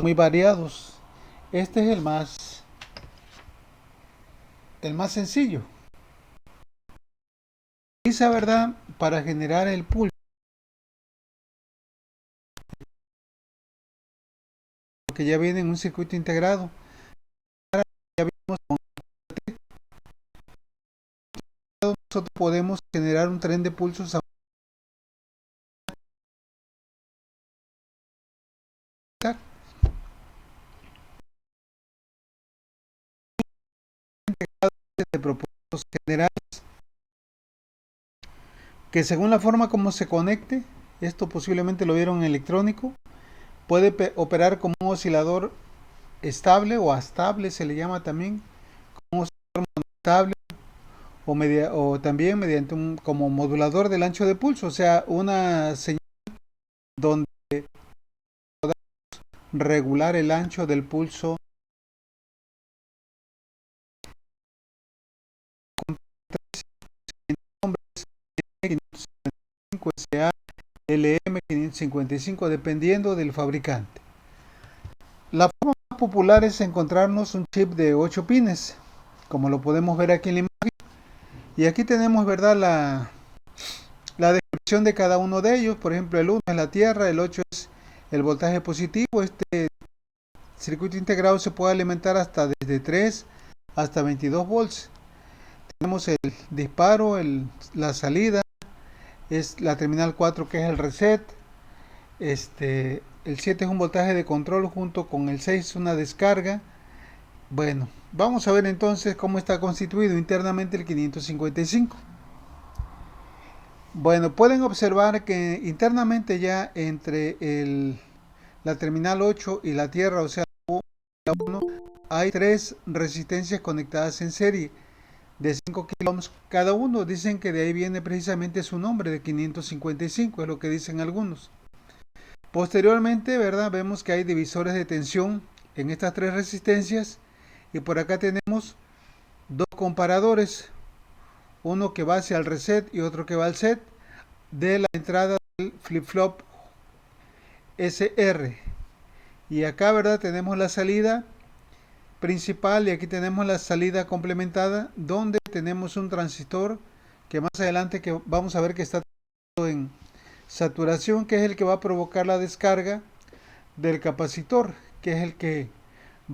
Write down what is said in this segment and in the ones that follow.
muy variados. Este es el más sencillo. Esa verdad para generar el pulso, que ya viene en un circuito integrado. Ya vimos con nosotros podemos generar un tren de pulsos a de propósitos generales que según la forma como se conecte, esto posiblemente lo vieron en electrónico, puede operar como un oscilador estable o astable, se le llama también, como un oscilador estable o también mediante un como modulador del ancho de pulso, o sea, una señal donde regular el ancho del pulso SA LM555 dependiendo del fabricante. La forma más popular es encontrarnos un chip de 8 pines, como lo podemos ver aquí en la imagen. Y aquí tenemos, ¿verdad?, la descripción de cada uno de ellos. Por ejemplo, el 1 es la tierra, el 8 es el voltaje positivo. Este circuito integrado se puede alimentar hasta desde 3 hasta 22 volts. Tenemos el disparo, la salida, es la terminal 4 que es el reset. El 7 es un voltaje de control junto con el 6 es una descarga. Bueno, vamos a ver entonces cómo está constituido internamente el 555. Bueno, pueden observar que internamente ya entre la terminal 8 y la tierra, o sea, la 1, hay tres resistencias conectadas en serie de 5 kiloohms cada uno. Dicen que de ahí viene precisamente su nombre de 555, es lo que dicen algunos. Posteriormente, ¿verdad? Vemos que hay divisores de tensión en estas tres resistencias y por acá tenemos dos comparadores, uno que va hacia el reset y otro que va al set de la entrada del flip-flop SR. Y acá, ¿verdad? Tenemos la salida principal y aquí tenemos la salida complementada donde tenemos un transistor que más adelante que vamos a ver que está en saturación, que es el que va a provocar la descarga del capacitor, que es el que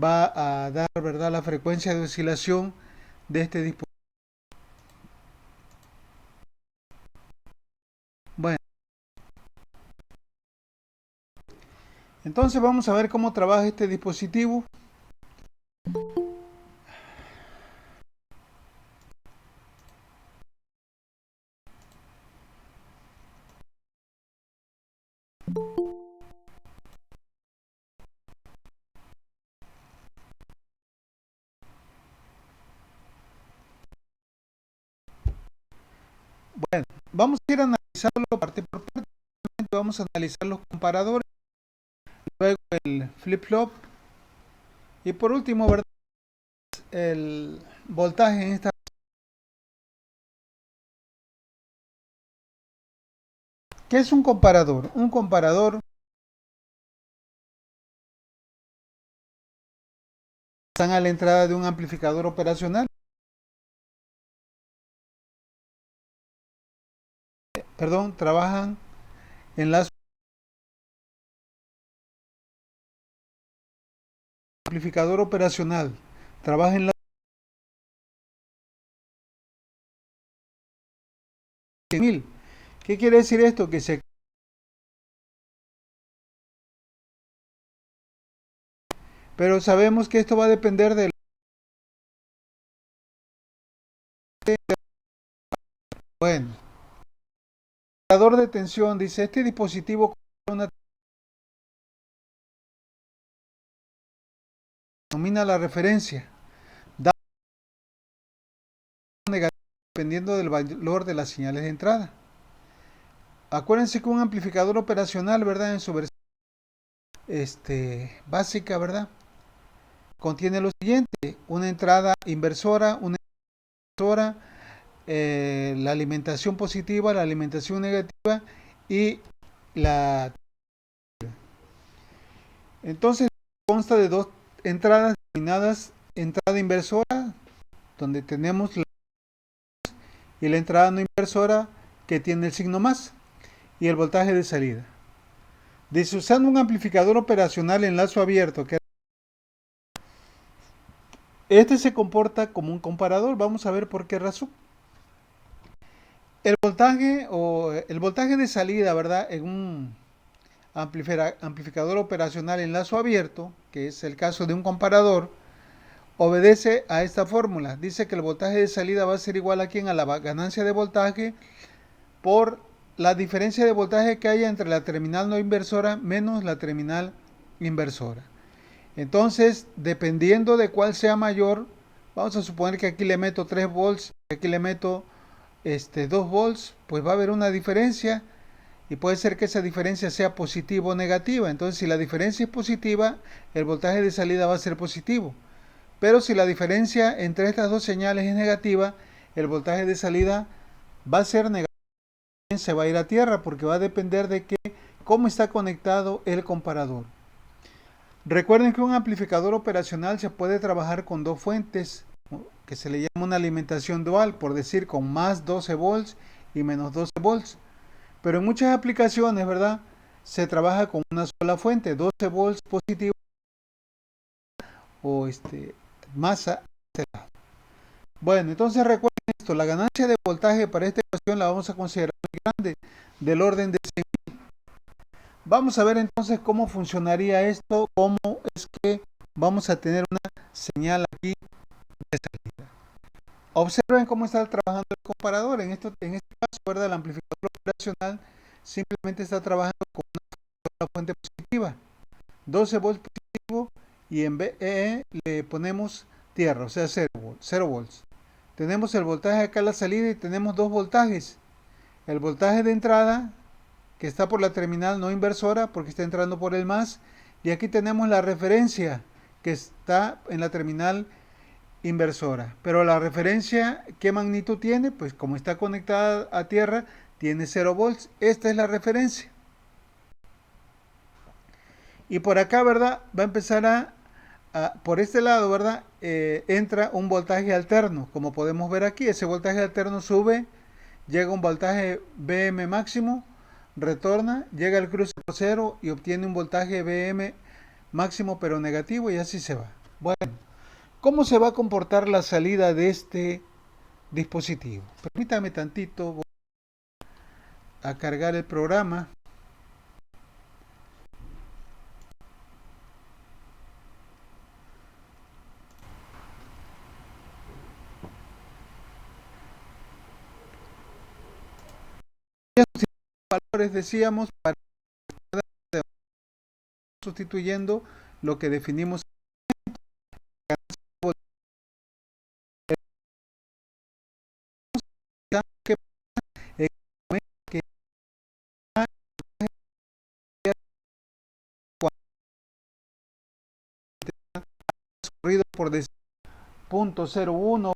va a dar, ¿verdad?, la frecuencia de oscilación de este dispositivo. Bueno, entonces vamos a ver cómo trabaja este dispositivo. Bueno, vamos a ir analizando parte por parte. Vamos a analizar los comparadores, luego el flip-flop y por último, ¿verdad?, el voltaje en esta. ¿Qué es un comparador? Un comparador están a la entrada de un amplificador operacional. Perdón, trabajan en la amplificador operacional. Trabaja en la 100.000. ¿Qué quiere decir esto? Que se. Pero sabemos que esto va a depender del. Bueno, el generador de tensión dice este dispositivo una denomina la referencia, da negativo dependiendo del valor de las señales de entrada. Acuérdense que un amplificador operacional, ¿verdad?, en su versión básica, ¿verdad?, contiene lo siguiente: una entrada inversora, una inversora, la alimentación positiva, la alimentación negativa y la. Entonces, consta de dos entradas denominadas entrada inversora, donde tenemos y la entrada no inversora que tiene el signo más, y el voltaje de salida. Dice, usando un amplificador operacional en lazo abierto, que este se comporta como un comparador. Vamos a ver por qué razón. El voltaje de salida, ¿verdad? En un amplificador operacional en lazo abierto, que es el caso de un comparador, obedece a esta fórmula. Dice que el voltaje de salida va a ser igual aquí a la ganancia de voltaje por la diferencia de voltaje que haya entre la terminal no inversora menos la terminal inversora. Entonces, dependiendo de cuál sea mayor, vamos a suponer que aquí le meto 3 volts, aquí le meto 2 volts, pues va a haber una diferencia y puede ser que esa diferencia sea positiva o negativa. Entonces, si la diferencia es positiva, el voltaje de salida va a ser positivo. Pero si la diferencia entre estas dos señales es negativa, el voltaje de salida va a ser negativo. Se va a ir a tierra porque va a depender de cómo está conectado el comparador. Recuerden que un amplificador operacional se puede trabajar con dos fuentes, que se le llama una alimentación dual, por decir con más 12 volts y menos 12 volts. Pero en muchas aplicaciones, ¿verdad? Se trabaja con una sola fuente, 12 volts positivo o más a este lado. Bueno, entonces recuerden esto, la ganancia de voltaje para esta ecuación la vamos a considerar muy grande, del orden de 100. Vamos a ver entonces cómo funcionaría esto, cómo es que vamos a tener una señal aquí de salida. Observen cómo está trabajando el comparador. En este caso, ¿verdad? El amplificador operacional simplemente está trabajando con una fuente positiva, 12 volts positivo, y en BE le ponemos tierra, o sea 0 volts. Tenemos el voltaje acá a la salida y tenemos dos voltajes. El voltaje de entrada, que está por la terminal no inversora, porque está entrando por el más, y aquí tenemos la referencia, que está en la terminal inversora. Pero la referencia, ¿qué magnitud tiene? Pues como está conectada a tierra, tiene 0 volts. Esta es la referencia. Y por acá, ¿verdad? Va a empezar por este lado, ¿verdad? Entra un voltaje alterno. Como podemos ver aquí, ese voltaje alterno sube, llega a un voltaje Vm máximo, retorna, llega al cruce por cero y obtiene un voltaje Vm máximo pero negativo, y así se va. Bueno, ¿cómo se va a comportar la salida de este dispositivo? Permítame tantito, voy a cargar el programa. Valores decíamos para sustituyendo lo que definimos que corrido por decir 0.01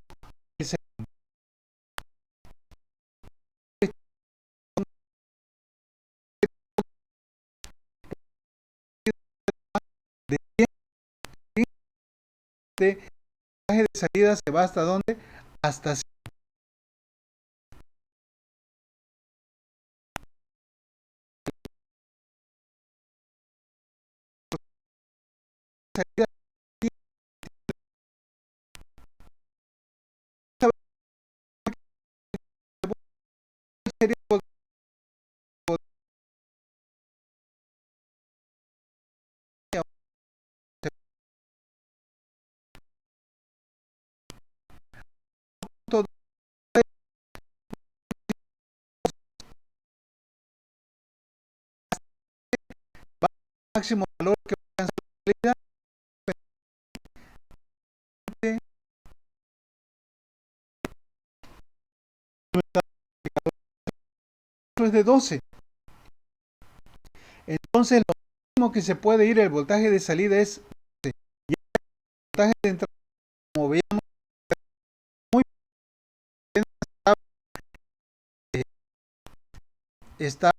de voltaje de salida se va hasta dónde? Hasta salida sería punto máximo valor que alcanza la salida es de 12. Entonces lo máximo que se puede ir el voltaje de salida es 12. Y el voltaje de entrada, como veíamos, muy está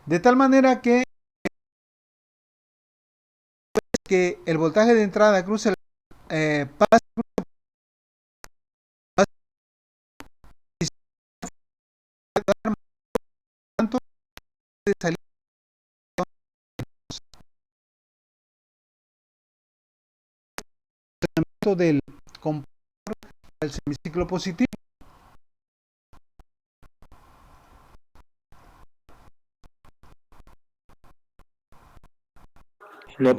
De tal manera que el voltaje de entrada cruce pasa tanto de salir del compuesto del semiciclo positivo. No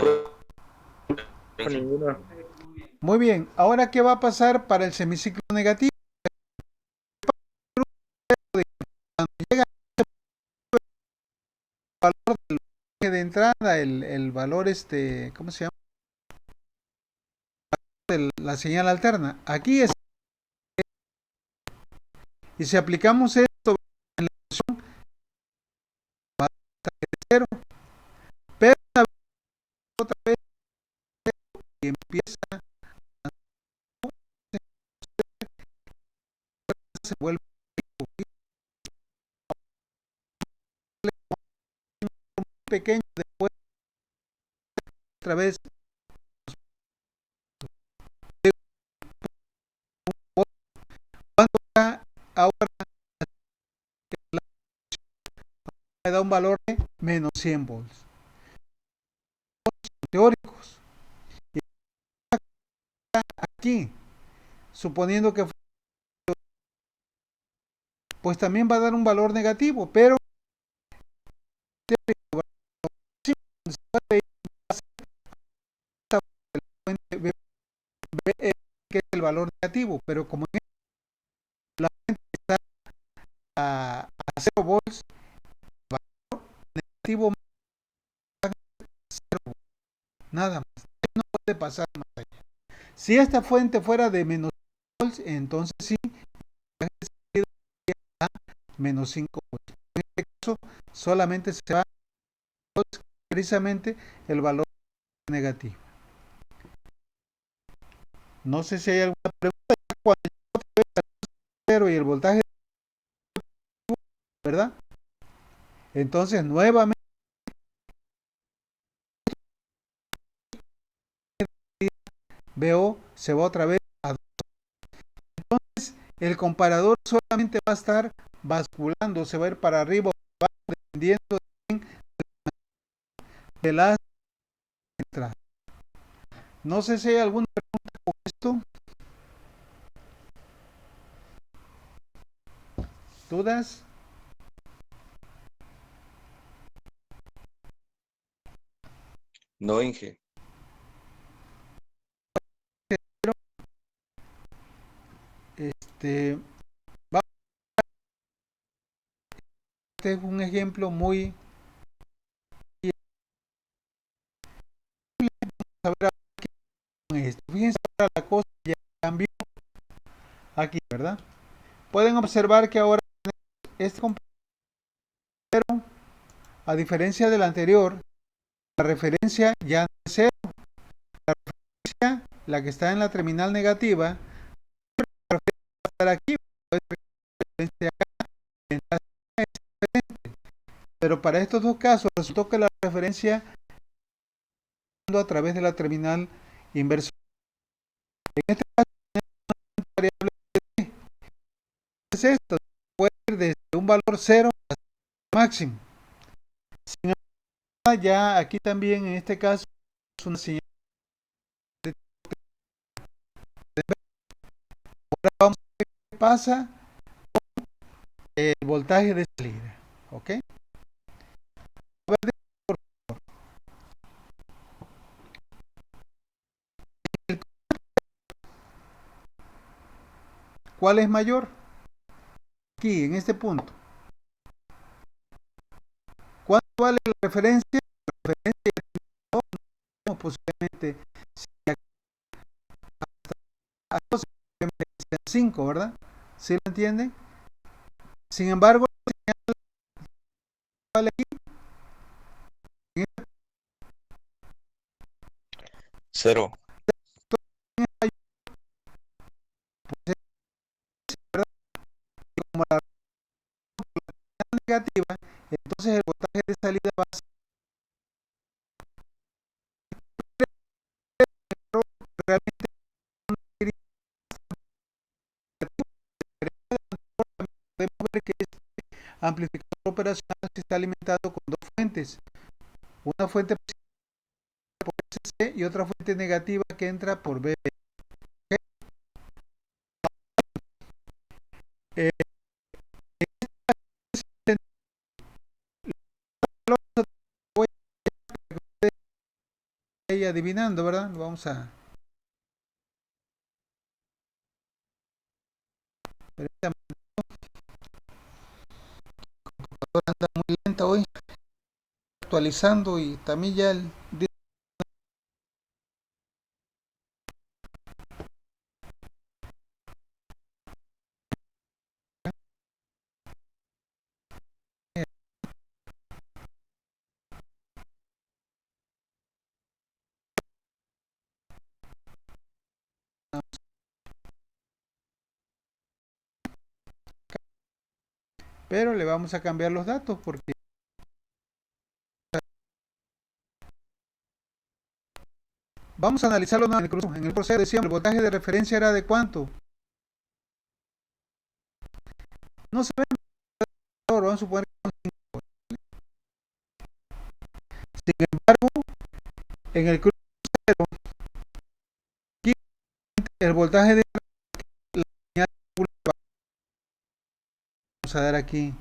ninguna. Muy bien, ahora ¿qué va a pasar para el semiciclo negativo? Cuando llega el valor del voltaje de entrada, el valor ¿cómo se llama? La señal alterna. Aquí es, y si aplicamos esto en la ecuación, va a ser cero, pero una vez, otra vez y empieza, se vuelve pequeño, después otra vez, cuando ahora me da un valor de menos 100 volts teóricos. Y aquí, suponiendo que pues también va a dar un valor negativo, pero que es el valor negativo, pero como la fuente está a 0 volts, el valor negativo es 0, nada más, no puede pasar más allá. Si esta fuente fuera de menos volts, entonces sí, a menos 5 volts. En este caso, solamente se va precisamente el valor negativo. No sé si hay alguna pregunta. Cuando cero y el voltaje, ¿verdad? Entonces, nuevamente veo, se va otra vez a 2. Entonces, el comparador solamente va a estar basculando, se va a ir para arriba, dependiendo de las entradas. No sé si hay alguna pregunta con esto, dudas. No, Inge. Este, este es un ejemplo muy saber con esto. Fíjense ahora la cosa ya cambió aquí, ¿verdad? Pueden observar que ahora este comparador, a diferencia del anterior, la referencia ya no es cero. La referencia, la que está en la terminal negativa, va a estar aquí, pero para estos dos casos resultó que la referencia a través de la terminal inversora. En este caso, la variable es esto, puede ir desde un valor cero hasta el máximo. Sin embargo, ya aquí también en este caso es una señal de... Ahora vamos a ver qué pasa el voltaje de salida. ¿Ok? A ver, ¿cuál es mayor? Aquí, en este punto. ¿Cuánto vale la referencia? La referencia no, posiblemente a 5, ¿verdad? ¿Sí lo entienden? Sin embargo, vale aquí, Cero. como la negativa, entonces el voltaje de realmente podemos ver que este amplificador operacional se está alimentado con dos fuentes, una fuente por C y otra fuente negativa que entra por B. Eh, voy a ir adivinando, ¿verdad? Vamos a... Esta computadora anda muy lenta hoy, actualizando y también ya el... Pero le vamos a cambiar los datos porque vamos a analizarlo en el cruce. En el proceso decíamos el voltaje de referencia era de cuánto. No se ve, vamos a suponer. Sin embargo, en el cruce el voltaje de la señal vamos a dar aquí.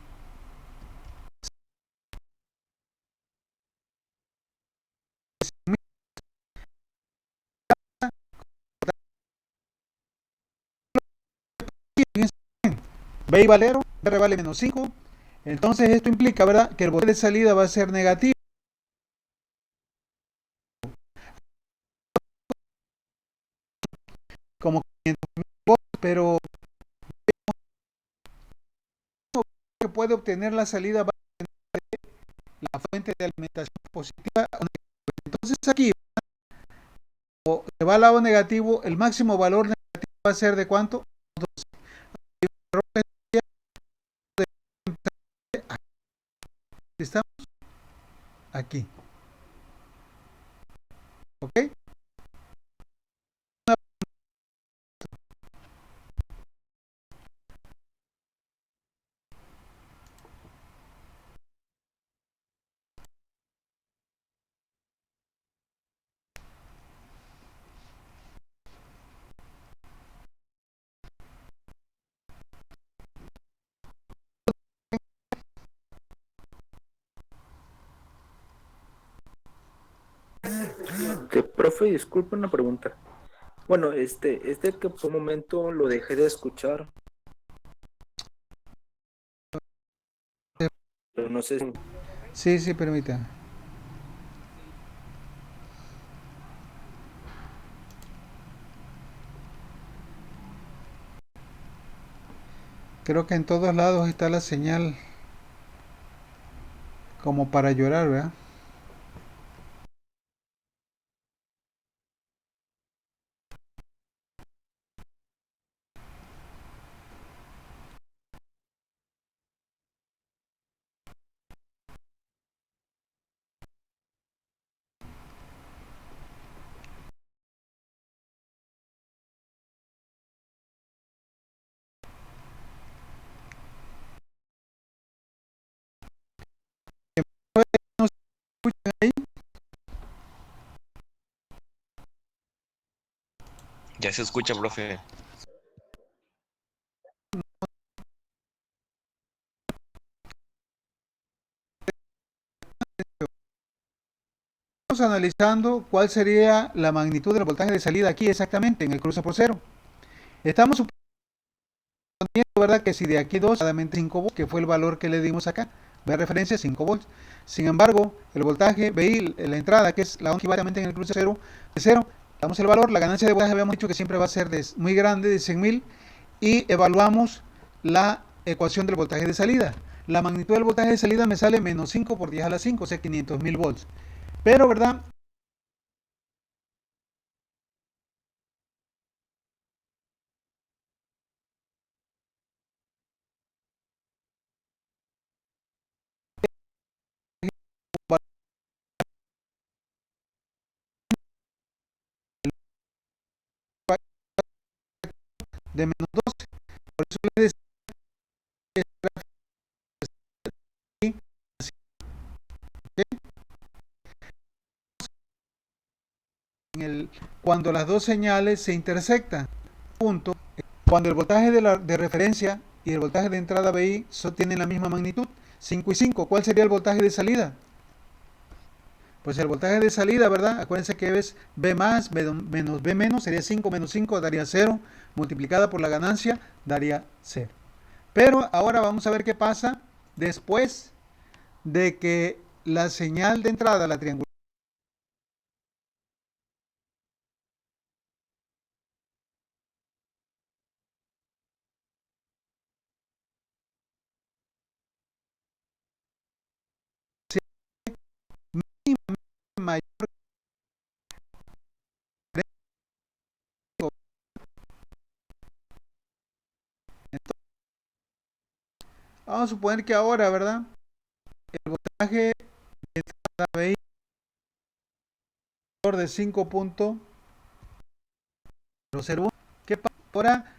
B y valero, R vale menos 5. Entonces esto implica, ¿verdad?, que el voltaje de salida va a ser negativo. Como 500 volts, pero que puede obtener la salida va a tener la fuente de alimentación positiva. Entonces aquí se va al lado negativo, el máximo valor negativo va a ser de cuánto? 2. Estamos aquí, ¿ok? Profe, disculpe una pregunta. Bueno, este que por un momento lo dejé de escuchar, pero no sé si... Sí, sí, permita. Creo que en todos lados está la señal como para llorar, ¿verdad? ¿No se escuchan ahí? Ya se escucha, profe. Estamos analizando cuál sería la magnitud del voltaje de salida aquí exactamente en el cruce por cero. Estamos suponiendo, ¿verdad?, que si de aquí 2, aproximadamente 5 volts, que fue el valor que le dimos acá, ve referencia 5 volts. Sin embargo, el voltaje VI, la entrada, que es la equivalente en el cruce cero, de 0, damos el valor, la ganancia de voltaje habíamos dicho que siempre va a ser muy grande, de 100.000, y evaluamos la ecuación del voltaje de salida. La magnitud del voltaje de salida me sale menos 5 por 10 a la 5, o sea, 500.000 volts. Pero, ¿verdad?, de menos 12. Por eso le decía que así, cuando las dos señales se intersectan. Punto. Cuando el voltaje de referencia y el voltaje de entrada BI tienen la misma magnitud, 5 y 5, ¿cuál sería el voltaje de salida? Pues el voltaje de salida, ¿verdad? Acuérdense que es B más menos B menos, sería 5 menos 5 daría 0, multiplicada por la ganancia daría 0. Pero ahora vamos a ver qué pasa después de que la señal de entrada, la triangular, mayor. Vamos a suponer que ahora, ¿verdad? El voltaje de entrada BI de 5.001. ¿Qué pasa? Ahora,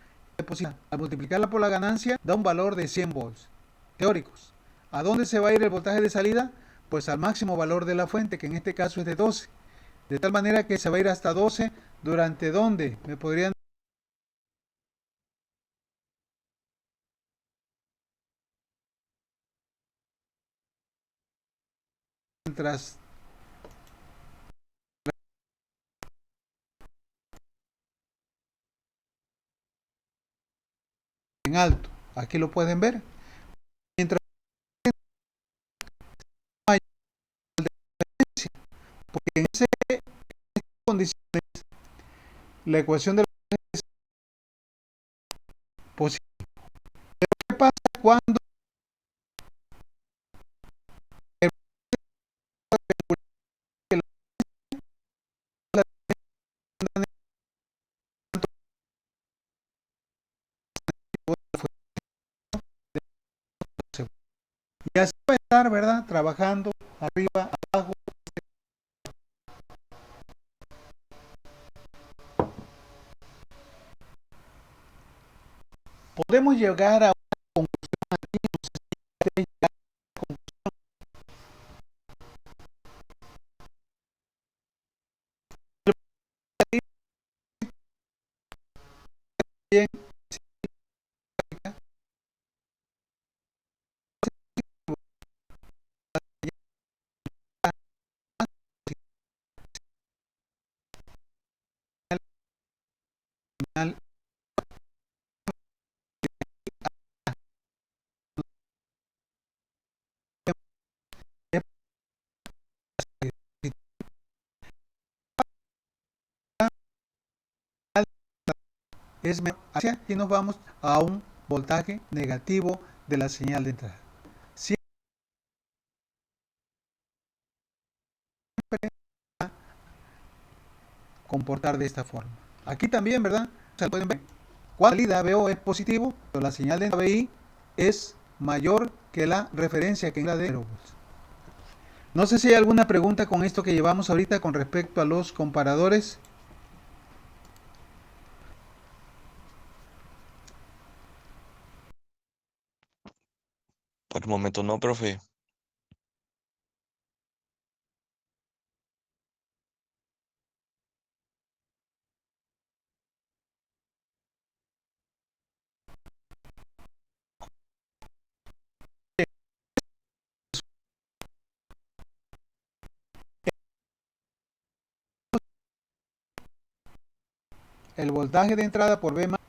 al multiplicarla por la ganancia, da un valor de 100 volts teóricos. ¿A dónde se va a ir el voltaje de salida? Pues al máximo valor de la fuente, que en este caso es de 12. De tal manera que se va a ir hasta 12. ¿Durante dónde? Me podrían mientras en alto. Aquí lo pueden ver. Mientras hay porque en esas condiciones la ecuación de la es positiva. ¿Qué pasa cuando el y así va a estar, ¿verdad? Trabajando arriba, abajo. Podemos llegar a una conclusión bien. Es hacia y nos vamos a un voltaje negativo de la señal de entrada. Siempre va a comportar de esta forma. Aquí también, ¿verdad? O sea, pueden ver, cuando la salida BO es positivo, pero la señal de entrada BI es mayor que la referencia que es la de 0 volts. No sé si hay alguna pregunta con esto que llevamos ahorita con respecto a los comparadores. Por el momento no, profe. El voltaje de entrada por B más,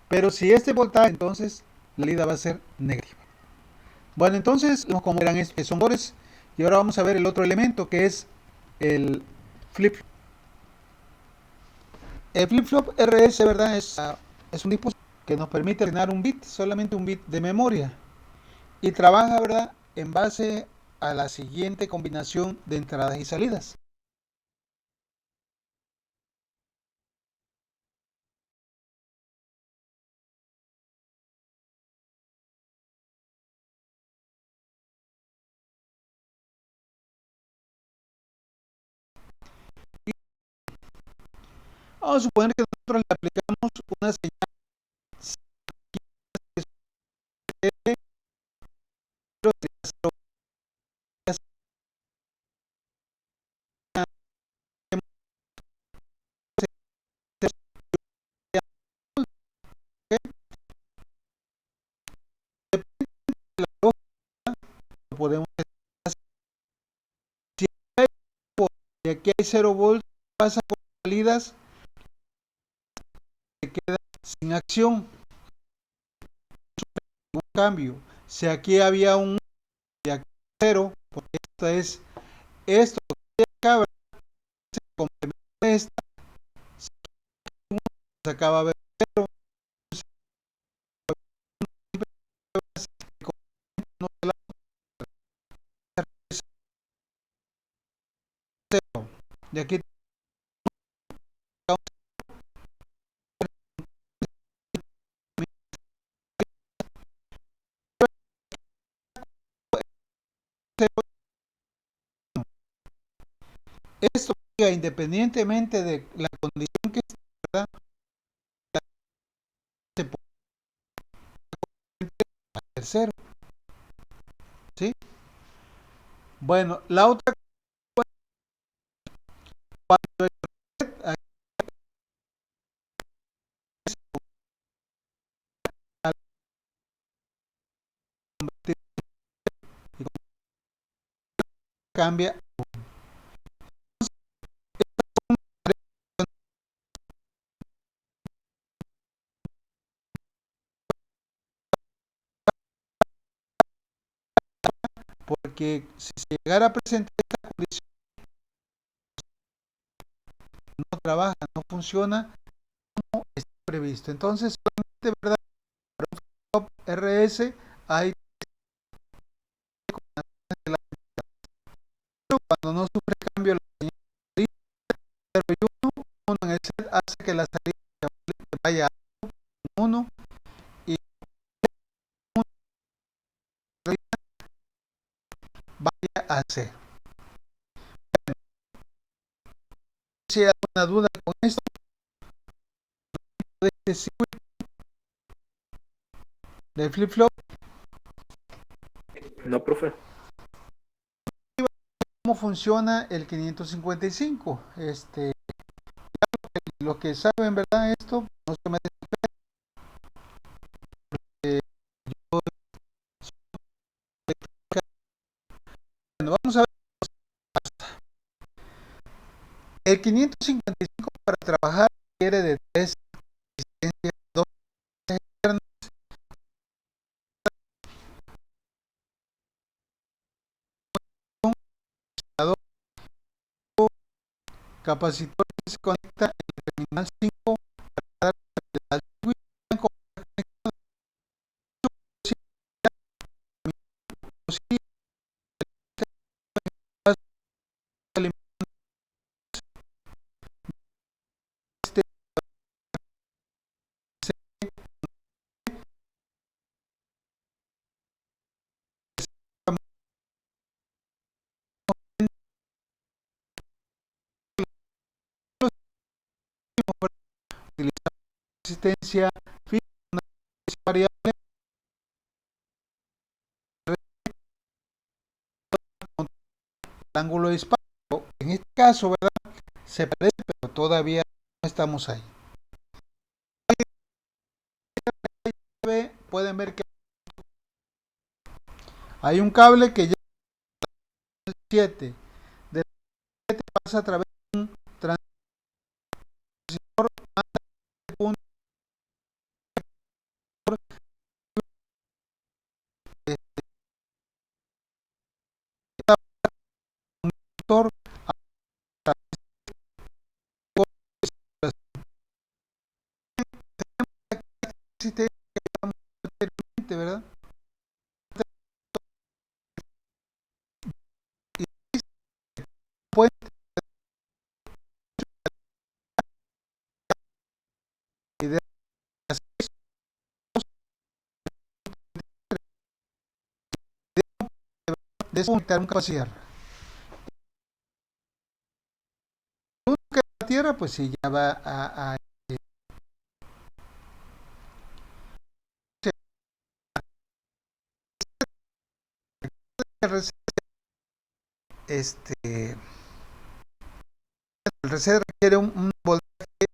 pero si este voltaje, entonces la salida va a ser negativa. Bueno, entonces, como eran son valores, y ahora vamos a ver el otro elemento que es el flip-flop. El flip-flop RS, ¿verdad? Es un dispositivo que nos permite asignar un bit, solamente un bit de memoria, y trabaja, ¿verdad?, en base a la siguiente combinación de entradas y salidas. Vamos a suponer que nosotros le aplicamos una señal podemos hacer. Si hay y aquí hay 0 volts, pasa por salidas, se queda sin acción, un cambio. Si aquí había un y aquí 0, porque esto que acaba se complementa esta, se acaba a ver 0, de aquí esto, independientemente de la condición que está, se puede hacer 0, ¿sí? Bueno, la otra, cuando el red cambia, porque si se llegara a presentar esta condición, no trabaja, no funciona como está previsto. Entonces, solamente, ¿verdad? Para un RS hay cuando no sufre cambio la señal 0 y 1 en el set hace que la salida vaya a 1 y vaya a 0. Si hay alguna duda con esto de este circuito del flip-flop, No, profe. ¿cómo funciona el 555? Los que saben, ¿verdad? Esto no se me eh, yo, bueno, vamos a ver. El 555 para trabajar requiere de 3 resistencias, 2 externas, capacitor que se conecta en el terminal 5 para dar al circuito utilizar resistencia fija, una variable con el ángulo de disparo. En este caso, ¿verdad? Se parece, pero todavía no estamos ahí. Pueden ver que hay un cable que ya es 7, de 7 pasa a través de un transistor de punto ¿verdad? Y puede desconectar un capacidad. La Tierra, pues sí, ya va a este el reset requiere un voltaje,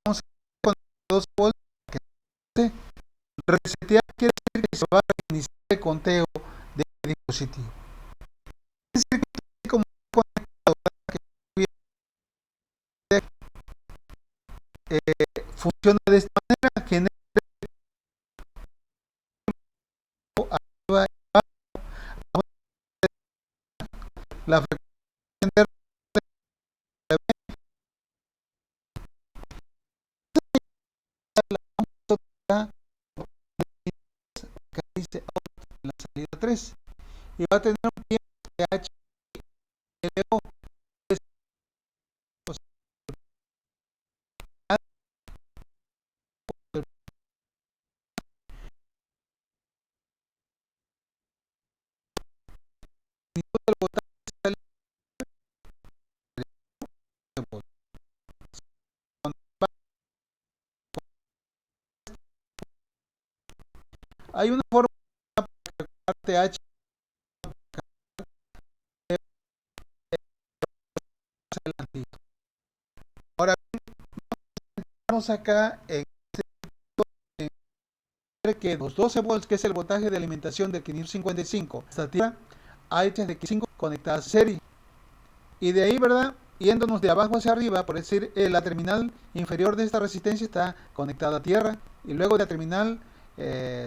vamos con 2 volts, Resetear quiere decir que se va a reiniciar el conteo del dispositivo. Es decir, que como funciona de esta manera, genera arriba la frecuencia que dice la salida 3 y va a tener un tiempo de HLO. Hay una forma de TH. Ahora vamos acá en que los 12 volts, que es el voltaje de alimentación del 555, hasta tierra, hay de 5 conectadas a serie. Y de ahí, ¿verdad? Yéndonos de abajo hacia arriba, por decir, la terminal inferior de esta resistencia está conectada a tierra. Y luego la terminal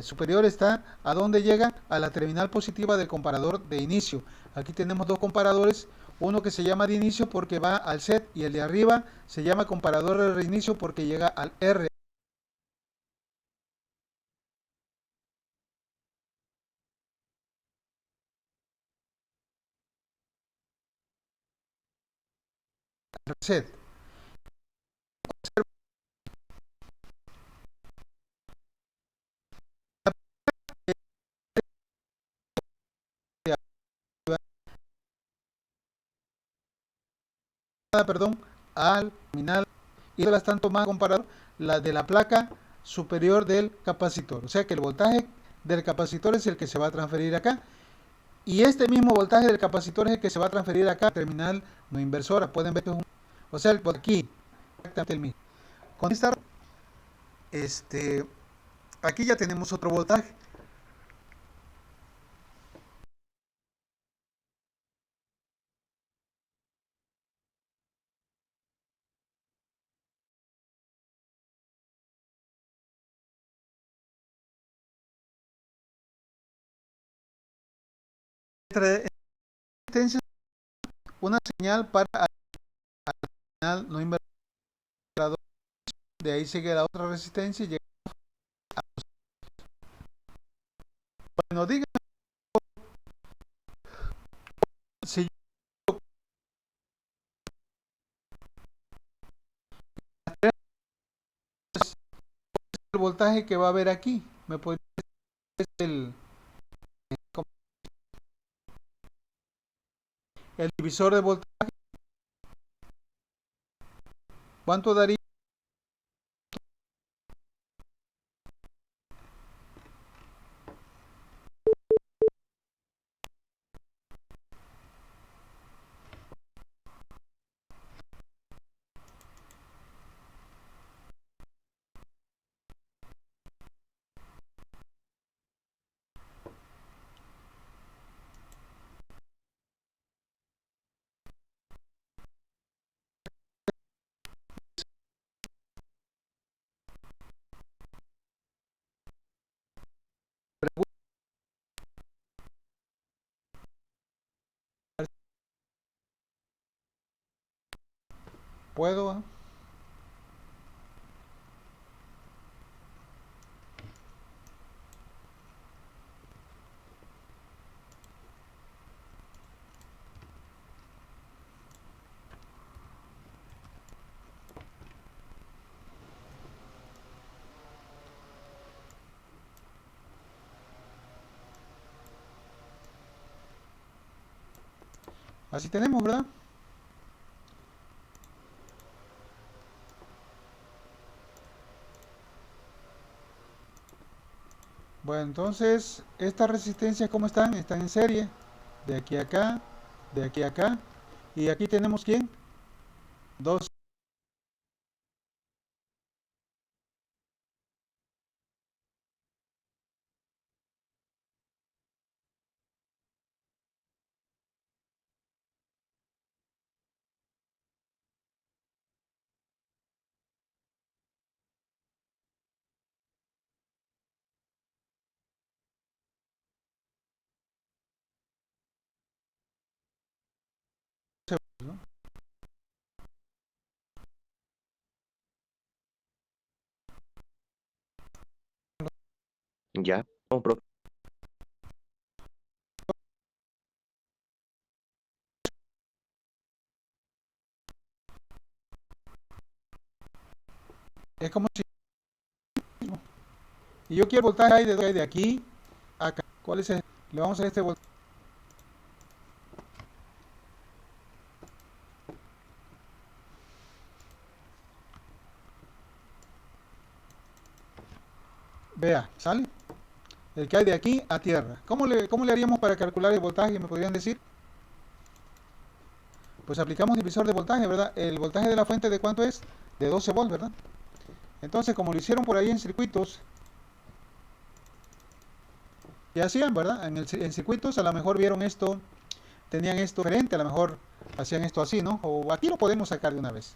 superior está a donde llega a la terminal positiva del comparador de inicio. Aquí tenemos dos comparadores, uno que se llama de inicio porque va al set y el de arriba se llama comparador de reinicio porque llega al R. Set. Perdón, al terminal y las están tomando comparar la de la placa superior del capacitor. O sea que el voltaje del capacitor es el que se va a transferir acá. Y este mismo voltaje del capacitor es el que se va a transferir acá, terminal no inversora. Pueden ver que es un, o sea, el aquí, exactamente el mismo. Con esta, aquí ya tenemos otro voltaje. Una señal para el terminal no inversora. De ahí sigue la otra resistencia y llega. Bueno, diga si el voltaje que va a haber aquí. Me podría decir el divisor de voltaje. ¿Cuánto daría? ¿Puedo? Así tenemos, ¿verdad? Bueno, entonces, estas resistencias, ¿cómo están? Están en serie. De aquí a acá, de aquí a acá. Y aquí tenemos, ¿quién? Dos ¿no? Ya, no, profe. Es como si... Y yo quiero el voltaje hay de aquí a acá. ¿Cuál es el? Le vamos a hacer este voltaje. Vea, ¿sale? El que hay de aquí a tierra. ¿Cómo le haríamos para calcular el voltaje? ¿Me podrían decir? Pues aplicamos divisor de voltaje, ¿verdad? El voltaje de la fuente, ¿de cuánto es? De 12 volts, ¿verdad? Entonces, como lo hicieron por ahí en circuitos, ¿qué hacían, verdad? En circuitos a lo mejor vieron esto, tenían esto diferente, a lo mejor hacían esto así, ¿no? O aquí lo podemos sacar de una vez.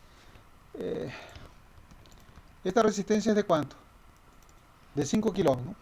Eh, ¿Esta resistencia es de cuánto? De 5 kilo ohms, ¿no?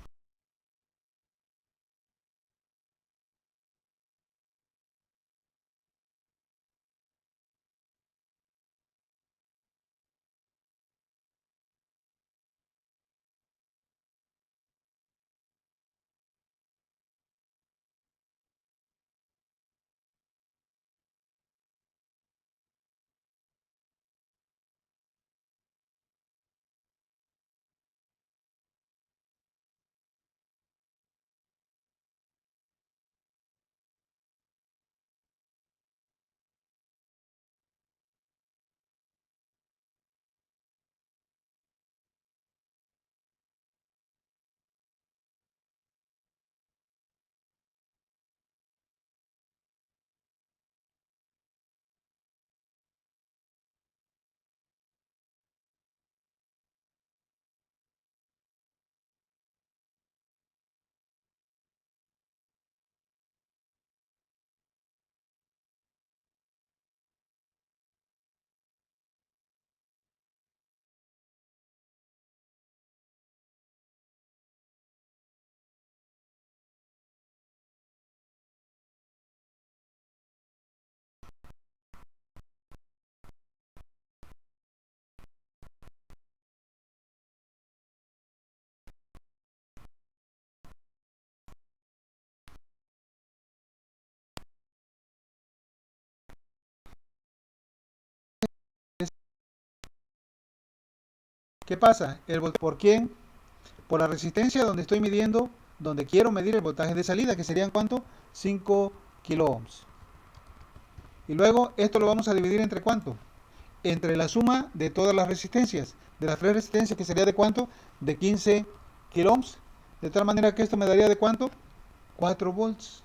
¿Qué pasa? ¿Por quién? Por la resistencia donde estoy midiendo, donde quiero medir el voltaje de salida, que serían ¿cuánto? 5 kilo ohms. Y luego esto lo vamos a dividir entre ¿cuánto? Entre la suma de todas las resistencias. De las tres resistencias, que sería de ¿cuánto? De 15 kilo ohms. De tal manera que esto me daría de ¿cuánto? 4 volts.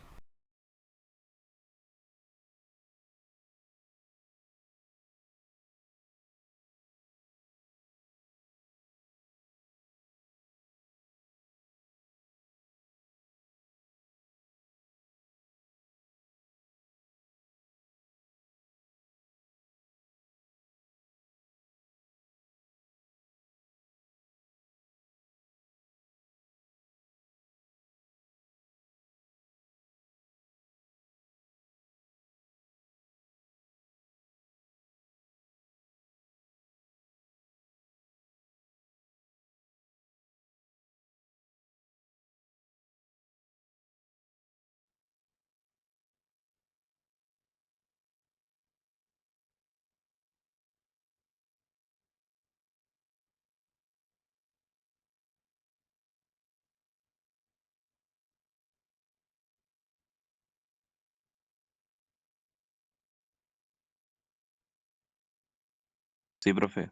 Sí, profe.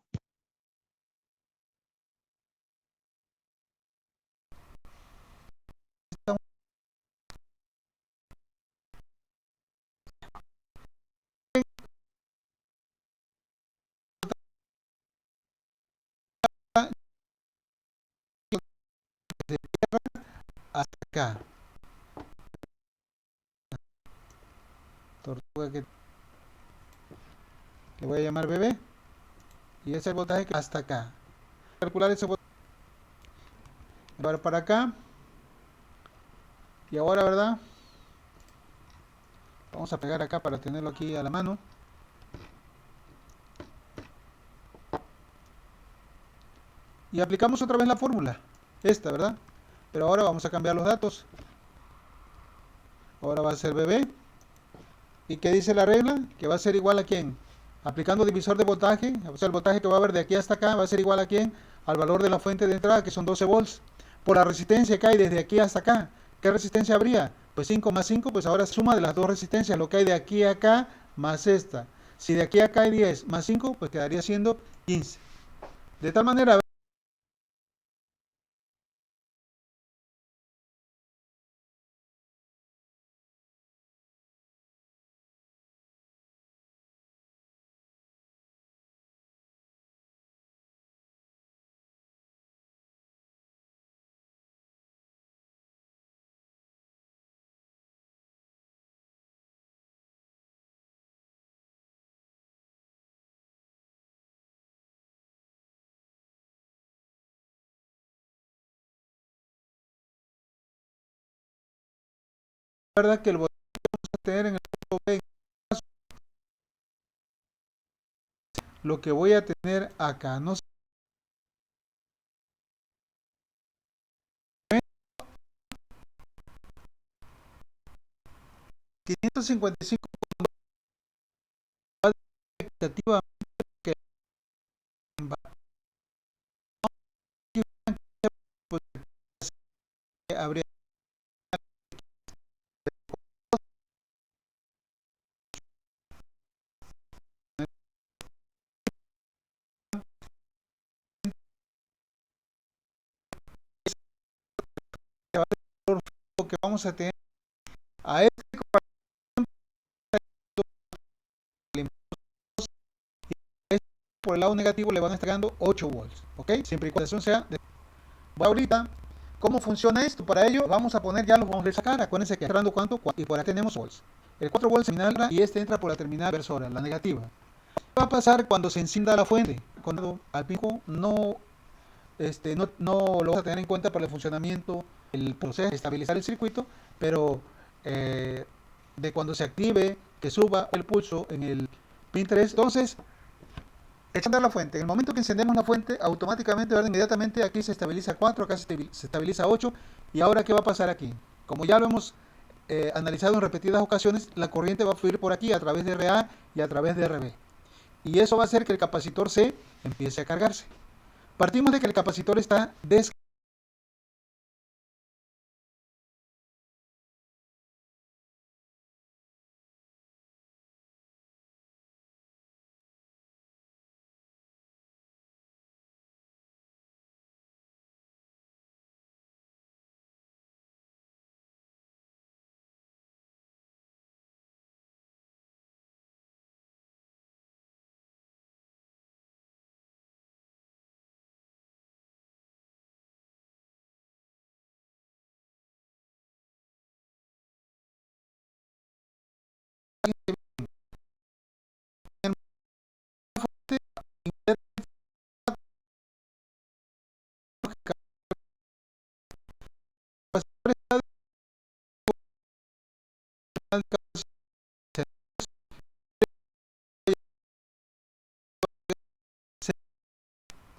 Hasta acá. Tortuga que le voy a llamar bebé. Y ese es el voltaje que hasta acá. Calcular ese voltaje. Para acá. Y ahora, ¿verdad? Vamos a pegar acá para tenerlo aquí a la mano. y aplicamos otra vez la fórmula, esta, ¿verdad? Pero ahora vamos a cambiar los datos. Ahora va a ser BB. ¿Y qué dice la regla? Que va a ser igual a quién. Aplicando divisor de voltaje, o sea, el voltaje que va a haber de aquí hasta acá va a ser igual a quién, al valor de la fuente de entrada, que son 12 volts. Por la resistencia que hay desde aquí hasta acá, ¿qué resistencia habría? Pues 5 más 5, pues ahora suma de las dos resistencias, lo que hay de aquí a acá más esta. Si de aquí a acá hay 10 más 5, pues quedaría siendo 15. De tal manera, la verdad que el voltaje que vamos a tener en el punto B, lo que voy a tener acá, no sé, 555 expectativa que pues, habría que vamos a tener a este por el lado negativo le van entregando 8 volts, ¿ok? Siempre y cuando sea de... Ahorita, ¿cómo funciona esto? Para ello vamos a poner, ya los vamos a sacar, acuérdense que entrando cuánto, y por acá tenemos volts. El 4 volts terminal y este entra por la terminal inversora, la negativa. ¿Qué va a pasar cuando se encienda la fuente? Cuando al pico no lo vas a tener en cuenta para el funcionamiento, el proceso de estabilizar el circuito, pero eh, de cuando se active, que suba el pulso en el pin 3, entonces echando la fuente. En el momento que encendemos la fuente, automáticamente, ¿verdad? Inmediatamente aquí se estabiliza 4, acá se estabiliza 8. ¿Y ahora qué va a pasar aquí? Como ya lo hemos analizado en repetidas ocasiones, la corriente va a fluir por aquí a través de RA y a través de RB. Y eso va a hacer que el capacitor C empiece a cargarse. Partimos de que el capacitor está descargado.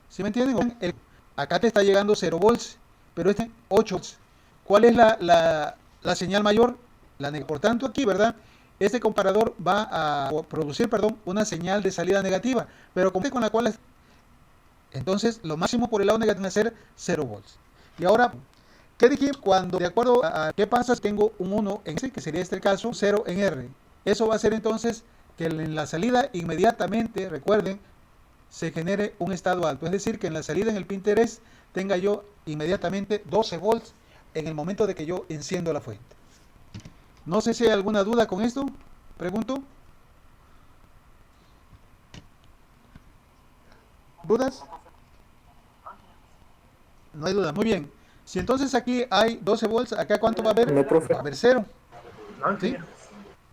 ¿Sí me entienden? Acá te está llegando 0 volts, pero este 8 volts. ¿Cuál es la señal mayor? Por tanto, aquí, ¿verdad? Este comparador va a producir, perdón, una señal de salida negativa, pero con la cual entonces lo máximo por el lado negativo va a ser 0 volts. Y ahora, ¿qué dije? Cuando, de acuerdo a qué pasa, si tengo un 1 en S, que sería este el caso, 0 en R. Eso va a hacer entonces que en la salida inmediatamente, recuerden, se genere un estado alto. Es decir, que en la salida en el pin 3 tenga yo inmediatamente 12 volts en el momento de que yo enciendo la fuente. No sé si hay alguna duda con esto. Pregunto. ¿Dudas? No hay duda. Muy bien. Si entonces aquí hay 12 volts, ¿acá cuánto va a haber? No, profe. Va a haber cero. ¿Sí?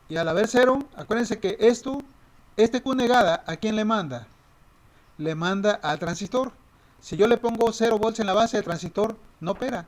Y al haber cero, acuérdense que este Q negada, ¿a quién le manda? Le manda al transistor. Si yo le pongo 0 volts en la base, el transistor no opera.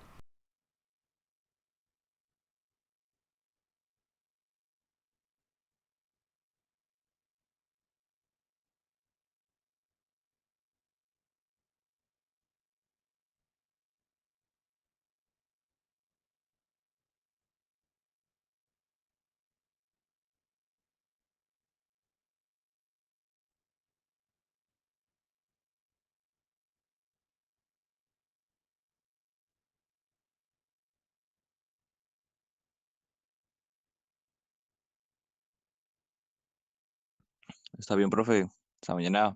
Está bien, profe. Hasta mañana.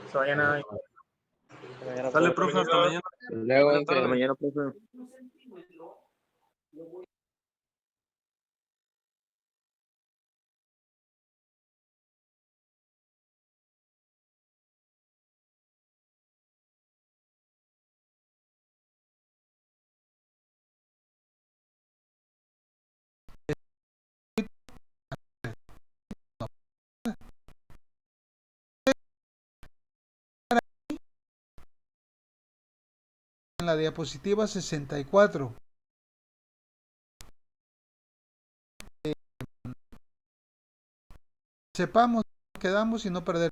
Hasta mañana. Sale, profe, hasta mañana. Luego, Buena Hasta tarde. que mañana, profe. En la diapositiva 64. Sepamos, quedamos y no perder.